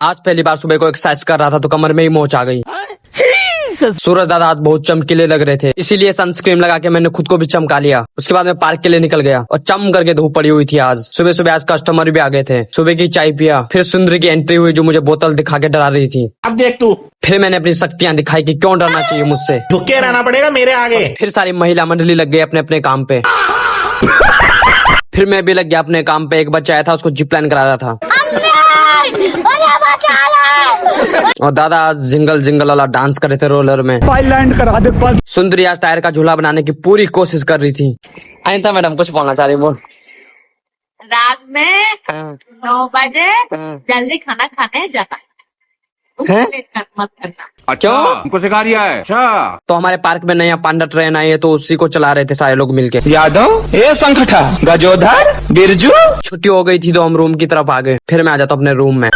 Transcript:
आज पहली बार सुबह को एक्सरसाइज कर रहा था तो कमर में ही मोच आ गई। सूरज दादा आज बहुत चमकीले लग रहे थे, इसीलिए सनस्क्रीन लगा के मैंने खुद को भी चमका लिया। उसके बाद मैं पार्क के लिए निकल गया और चम करके धूप पड़ी हुई थी। आज सुबह सुबह आज कस्टमर भी आ गए थे। सुबह की चाय पिया, फिर सुंदरी की एंट्री हुई जो मुझे बोतल दिखा के डरा रही थी। अब देख तू, फिर मैंने अपनी शक्तियां दिखाई कि क्यों डरना चाहिए मुझसे। झुक के रहना पड़ेगा मेरे आगे। फिर सारी महिला मंडली लग गई अपने अपने काम पे। फिर मैं भी लग गया अपने काम पे। एक बच्चा आया था, उसको जिप लाइन करा रहा था। और दादा आज जिंगल जिंगल वाला डांस कर रहे थे रोलर में। लैंड करा दे। सुंदरी आज टायर का झूला बनाने की पूरी कोशिश कर रही थी। अनिता मैडम कुछ बोलना चाह रही, बोल। रात में 9 बजे जल्दी खाना खाने जाता है, मत करना। क्यों? हमको सिखा रिया है। अच्छा, तो हमारे पार्क में नया पांडा ट्रेन आई है, तो उसी को चला रहे थे सारे लोग मिलके। यादव, ए संगठा, गजोधर, बिरजू। छुट्टी हो गई थी तो हम रूम की तरफ आ गए। फिर मैं आ जाता अपने रूम में।